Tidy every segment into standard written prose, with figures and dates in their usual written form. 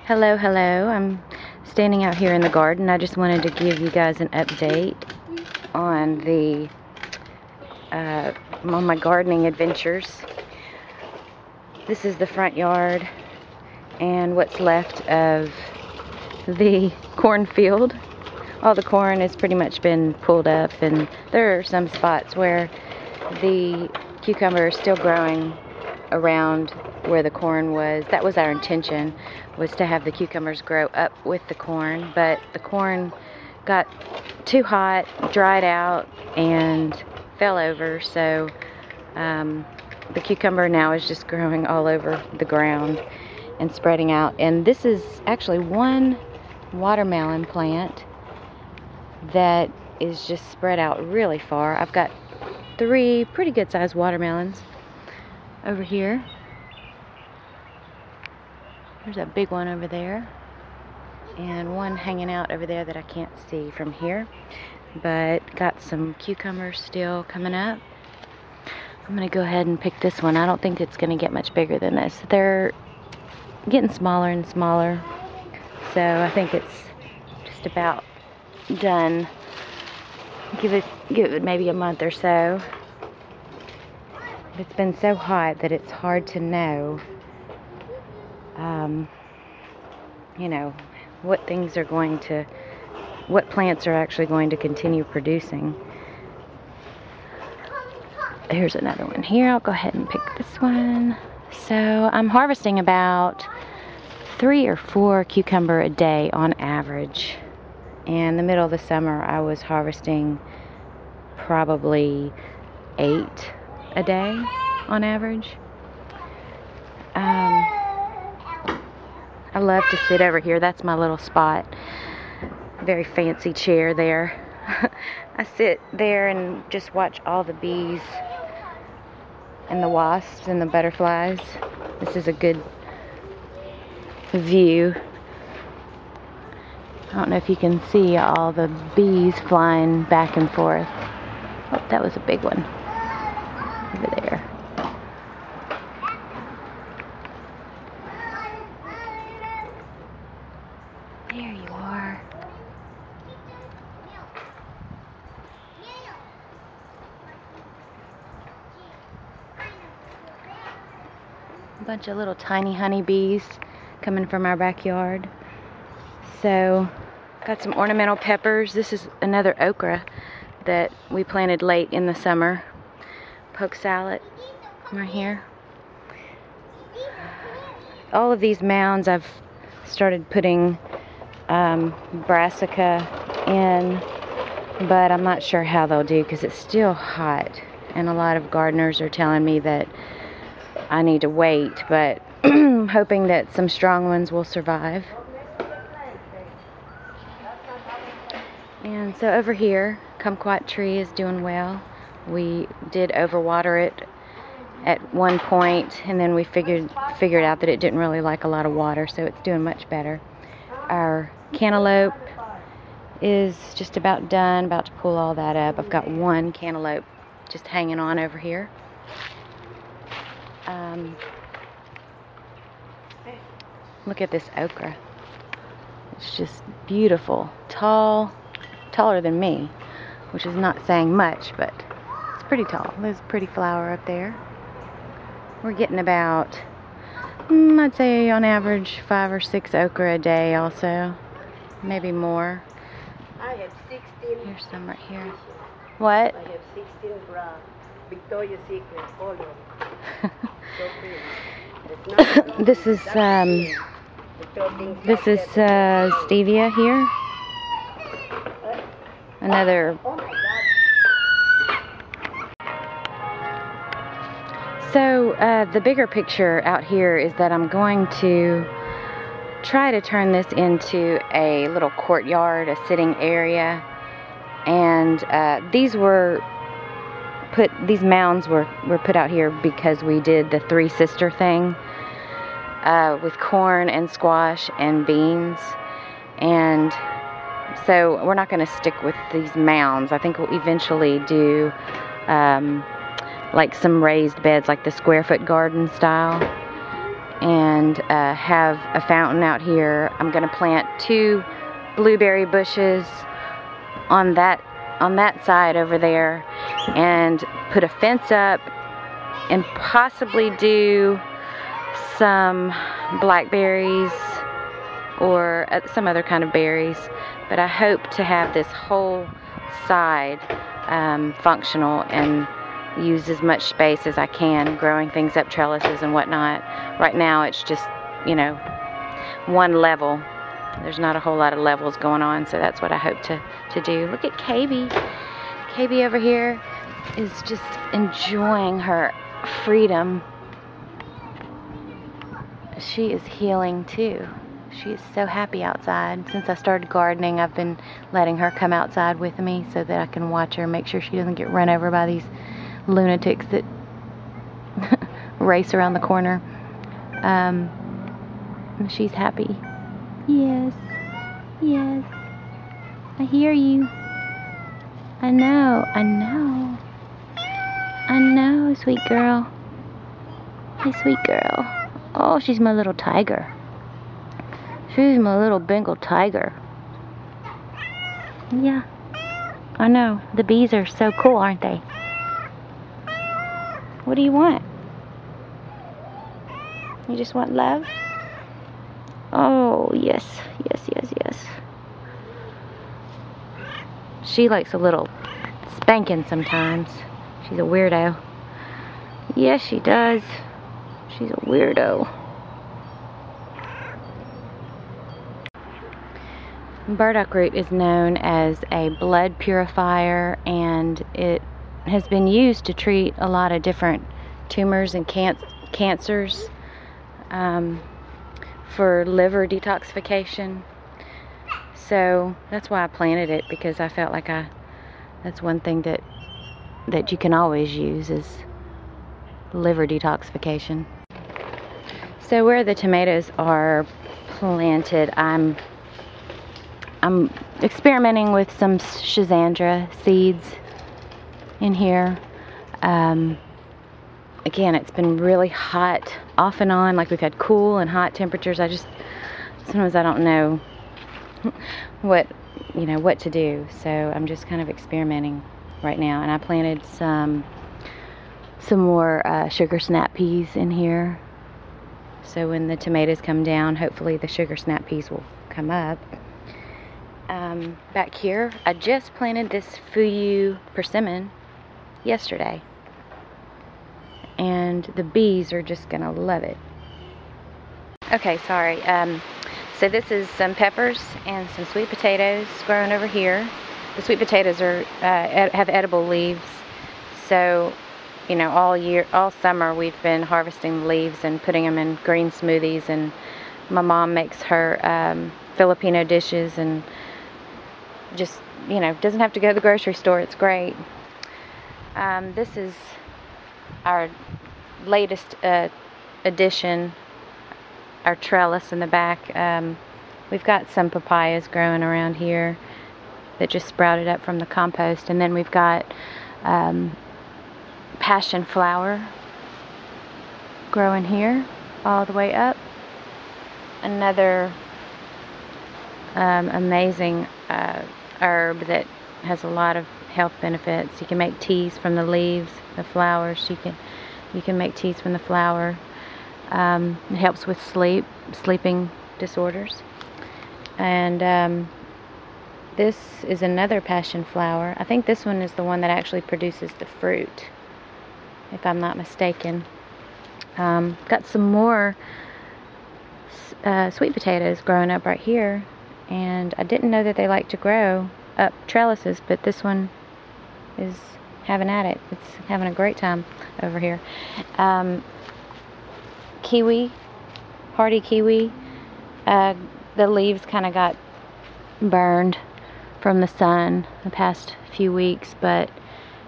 Hello, hello. I'm standing out here in the garden. I just wanted to give you guys an update on on my gardening adventures. This is the front yard and what's left of the cornfield. All the corn has pretty much been pulled up, and there are some spots where the cucumber is still growing around where the corn was. That was our intention, was to have the cucumbers grow up with the corn, but the corn got too hot, dried out, and fell over, so the cucumber now is just growing all over the ground and spreading out. And this is actually one watermelon plant that is just spread out really far. I've got 3 pretty good sized watermelons over here. There's a big one over there, and one hanging out over there that I can't see from here, but got some cucumbers still coming up. I'm gonna go ahead and pick this one. I don't think it's gonna get much bigger than this. They're getting smaller and smaller, so I think it's just about done. Give it maybe a month or so. It's been so hot that it's hard to know you know, what plants are actually going to continue producing. Here's another one here. I'll go ahead and pick this one. So I'm harvesting about 3 or 4 cucumber a day on average. And in the middle of the summer, I was harvesting probably 8 a day on average. I love to sit over here. That's my little spot. Very fancy chair there. I sit there and just watch all the bees and the wasps and the butterflies. This is a good view. I don't know if you can see all the bees flying back and forth. Oh, that was a big one over there. There you are. A bunch of little tiny honeybees coming from our backyard. So, got some ornamental peppers. This is another okra that we planted late in the summer. Poke salad right here. All of these mounds I've started putting brassica in, but I'm not sure how they'll do because it's still hot, and a lot of gardeners are telling me that I need to wait, but I'm hoping that some strong ones will survive. And so over here, kumquat tree is doing well. We did overwater it at one point, and then we figured out that it didn't really like a lot of water, so it's doing much better. Our cantaloupe is just about done, about to pull all that up. I've got one cantaloupe just hanging on over here. Look at this okra. It's just beautiful. Tall, taller than me, which is not saying much, but it's pretty tall. There's a pretty flower up there. We're getting about, I'd say on average 5 or 6 okra a day also, maybe more. I have 16. Here's some right here. What? I have 16 bra. Victoria's Secret folio. So pretty. This is stevia here. Another. Oh my God. So the bigger picture out here is that I'm going to try to turn this into a little courtyard, a sitting area, and these mounds were put out here because we did the 3 sister thing with corn and squash and beans, and so we're not going to stick with these mounds. I think we'll eventually do like some raised beds, like the square foot garden style, and have a fountain out here. I'm going to plant 2 blueberry bushes on that side over there, and put a fence up, and possibly do some blackberries or some other kind of berries. But I hope to have this whole side functional and use as much space as I can growing things up, trellises and whatnot. Right now it's just, you know, one level. There's not a whole lot of levels going on, so that's what I hope to do. Look at KB. KB over here is just enjoying her freedom. She is healing too. She is so happy outside. Since I started gardening, I've been letting her come outside with me so that I can watch her, make sure she doesn't get run over by these lunatics that race around the corner. She's happy. Yes, yes, I hear you. I know, sweet girl. Hi, sweet girl. Oh, she's my little tiger. She's my little Bengal tiger. Yeah, I know. The bees are so cool, aren't they? What do you want? You just want love? Oh, yes, yes, yes, yes. She likes a little spanking sometimes. She's a weirdo. Yes, she does. She's a weirdo. Burdock root is known as a blood purifier, and it has been used to treat a lot of different tumors and cancers, for liver detoxification. So that's why I planted it, because I felt like that's one thing that you can always use is liver detoxification. So where the tomatoes are planted, I'm experimenting with some schizandra seeds in here. Again, it's been really hot off and on, like we've had cool and hot temperatures. Sometimes I don't know what to do, so I'm just kind of experimenting right now. And I planted some more sugar snap peas in here, so when the tomatoes come down, hopefully the sugar snap peas will come up. Back here, I just planted this Fuyu persimmon yesterday, and the bees are just gonna love it. Okay, sorry. So this is some peppers and some sweet potatoes growing over here. The sweet potatoes have edible leaves, so all summer we've been harvesting the leaves and putting them in green smoothies, and my mom makes her Filipino dishes, and just doesn't have to go to the grocery store. It's great. This is our latest addition, our trellis in the back. We've got some papayas growing around here that just sprouted up from the compost, and then we've got passion flower growing here all the way up. Another amazing herb that has a lot of health benefits. You can make teas from the leaves, the flowers. You can make teas from the flower. It helps with sleeping disorders. And this is another passion flower. I think this one is the one that actually produces the fruit, if I'm not mistaken. Got some more sweet potatoes growing up right here, and I didn't know that they like to grow up trellises, but this one is having at it. It's having a great time over here. Kiwi, hardy kiwi. The leaves kind of got burned from the sun the past few weeks, but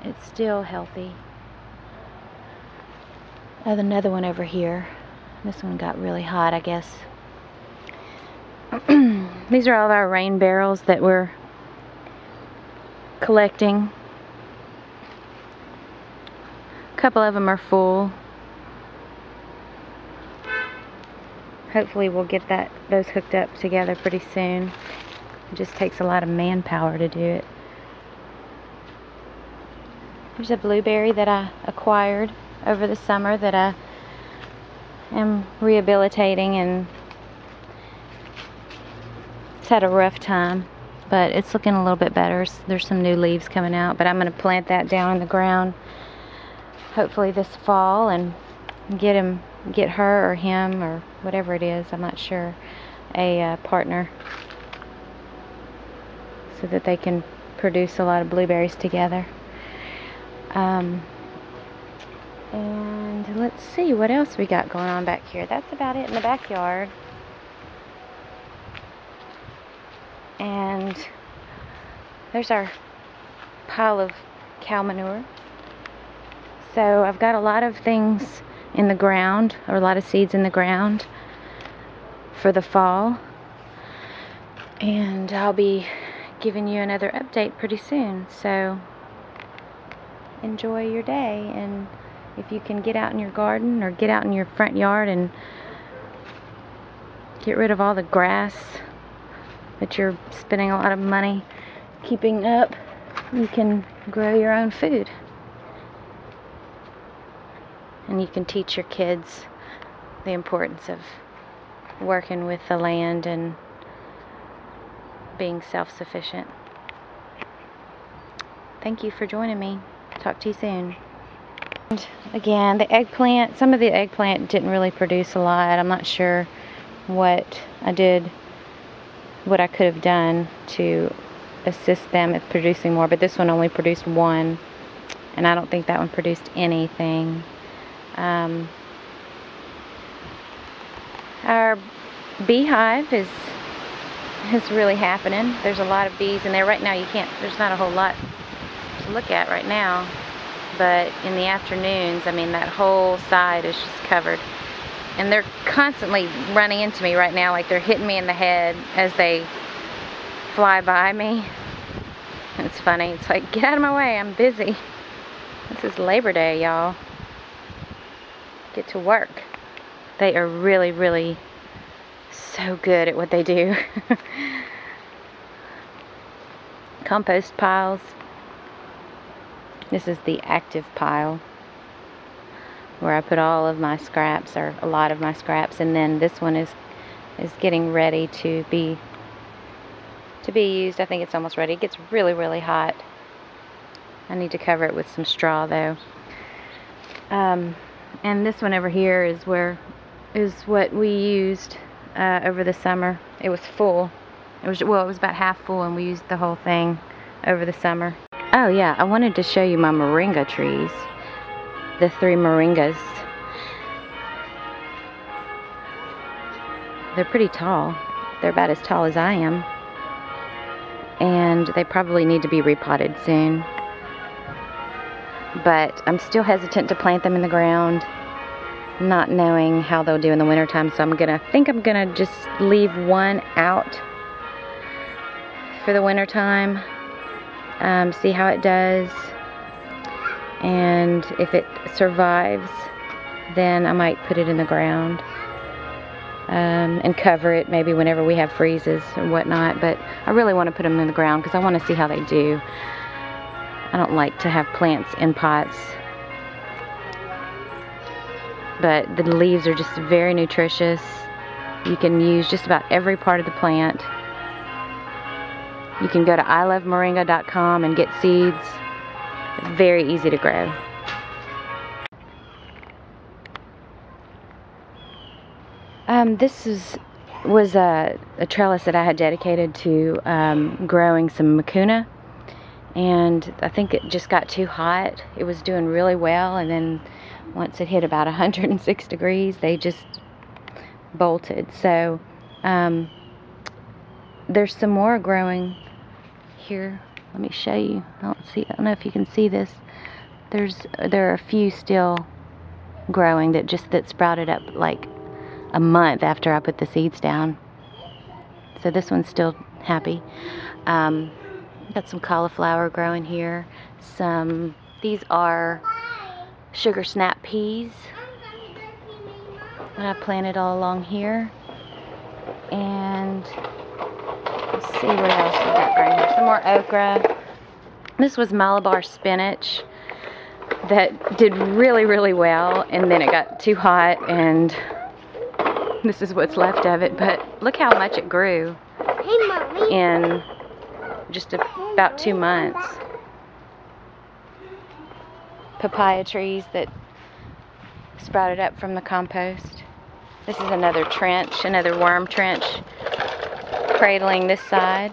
it's still healthy. I have another one over here. This one got really hot, I guess. These are all of our rain barrels that we're collecting. A couple of them are full. hopefully we'll get those hooked up together pretty soon. It just takes a lot of manpower to do it. There's a blueberry that I acquired over the summer that I am rehabilitating, and it's had a rough time, but it's looking a little bit better. There's some new leaves coming out, but I'm going to plant that down in the ground hopefully this fall and get her or him or whatever it is, I'm not sure, a partner so that they can produce a lot of blueberries together. And let's see what else we got going on back here. That's about it in the backyard. And there's our pile of cow manure. So I've got a lot of things in the ground, or a lot of seeds in the ground for the fall. And I'll be giving you another update pretty soon. So enjoy your day, and if you can get out in your garden or get out in your front yard and get rid of all the grass that you're spending a lot of money keeping up, you can grow your own food. And you can teach your kids the importance of working with the land and being self-sufficient. Thank you for joining me. Talk to you soon. And again, the eggplant, some of the eggplant didn't really produce a lot. I'm not sure what I could have done to assist them at producing more, but this one only produced one, and I don't think that one produced anything. Our beehive is really happening. There's a lot of bees in there right now. There's not a whole lot to look at right now, but in the afternoons, I mean, that whole side is just covered, and they're constantly running into me right now, like they're hitting me in the head as they fly by me. It's funny. It's like, get out of my way, I'm busy. This is Labor Day, y'all. Get to work. They are really, really so good at what they do. Compost piles. This is the active pile where I put all of my scraps, or a lot of my scraps, and then this one is getting ready to be used. I think it's almost ready. It gets really, really hot. I need to cover it with some straw though. And this one over here is what we used over the summer. It was full. It was about half full, and we used the whole thing over the summer. Oh yeah, I wanted to show you my moringa trees. The 3 moringas. They're pretty tall. They're about as tall as I am. And they probably need to be repotted soon. But I'm still hesitant to plant them in the ground, not knowing how they'll do in the wintertime. So I think I'm gonna just leave one out for the wintertime, see how it does, and if it survives, then I might put it in the ground and cover it maybe whenever we have freezes or whatnot. But I really want to put them in the ground because I want to see how they do. I don't like to have plants in pots, but the leaves are just very nutritious. You can use just about every part of the plant. You can go to ilovemoringa.com and get seeds. It's very easy to grow. This was a trellis that I had dedicated to growing some mucuna. And I think it just got too hot. It was doing really well, and then once it hit about 106 degrees, they just bolted. So there's some more growing here. Let me show you. I don't know if you can see this. There are a few still growing that sprouted up like a month after I put the seeds down. So this one's still happy. Got some cauliflower growing here. These are sugar snap peas that I planted all along here. And let's see what else we got growing here. Some more okra. This was Malabar spinach that did really, really well, and then it got too hot, and this is what's left of it. But look how much it grew in just about 2 months. Papaya trees that sprouted up from the compost. This is another trench, another worm trench, cradling this side.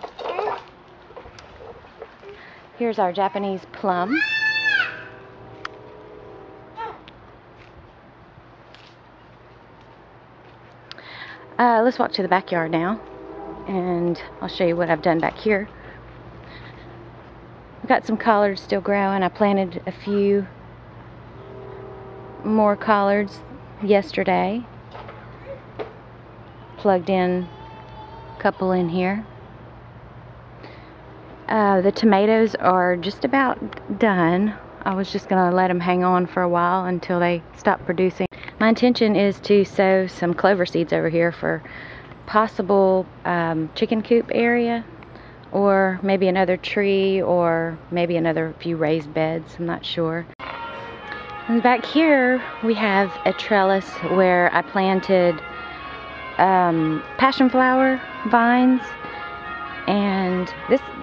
Here's our Japanese plum. Let's walk to the backyard now, and I'll show you what I've done back here. I've got some collards still growing. I planted a few more collards yesterday. Plugged in a couple in here. The tomatoes are just about done. I was just going to let them hang on for a while until they stop producing. My intention is to sow some clover seeds over here for possible chicken coop area, or maybe another tree, or maybe another few raised beds. I'm not sure. And back here we have a trellis where I planted passion flower vines, and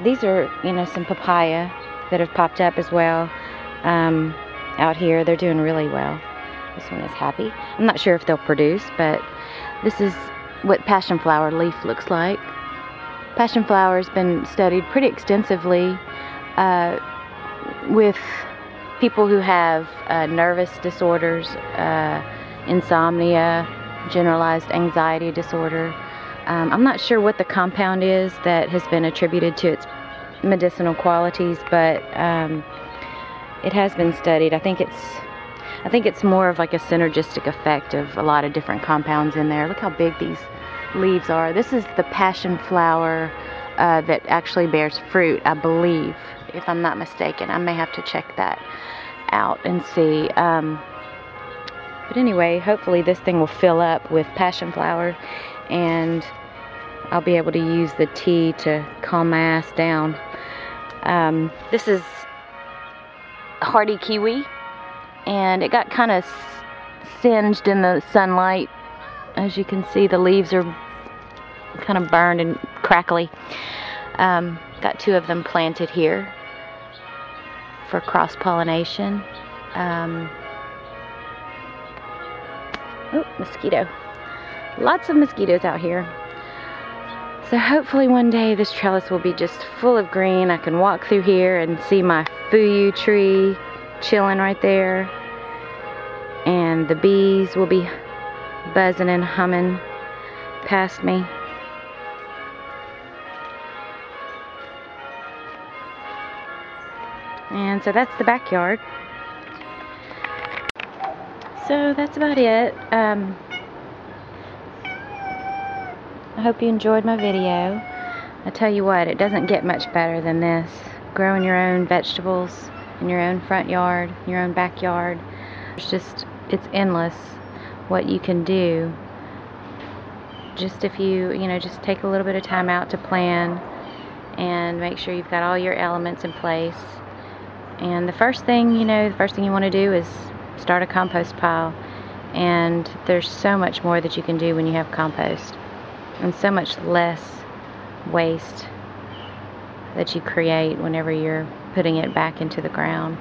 these are, you know, some papaya that have popped up as well. Out here they're doing really well. This one is happy. I'm not sure if they'll produce, but this is what passion flower leaf looks like. Passion flower has been studied pretty extensively with people who have nervous disorders, insomnia, generalized anxiety disorder. I'm not sure what the compound is that has been attributed to its medicinal qualities, but it has been studied. I think it's more of like a synergistic effect of a lot of different compounds in there. Look how big these leaves are. This is the passion flower that actually bears fruit, I believe, if I'm not mistaken. I may have to check that out and see. But anyway, hopefully this thing will fill up with passion flower, and I'll be able to use the tea to calm my ass down. This is hardy kiwi, and it got kind of singed in the sunlight. As you can see, the leaves are kind of burned and crackly. Got 2 of them planted here for cross-pollination. Oh, mosquito. Lots of mosquitoes out here. So hopefully one day this trellis will be just full of green. I can walk through here and see my fuyu tree chilling right there. And the bees will be buzzing and humming past me. And so that's the backyard. So that's about it. I hope you enjoyed my video. I tell you what, it doesn't get much better than this. Growing your own vegetables in your own front yard, your own backyard. It's endless what you can do. Just if you just take a little bit of time out to plan and make sure you've got all your elements in place. And the first thing you want to do is start a compost pile. And there's so much more that you can do when you have compost, and so much less waste that you create whenever you're putting it back into the ground.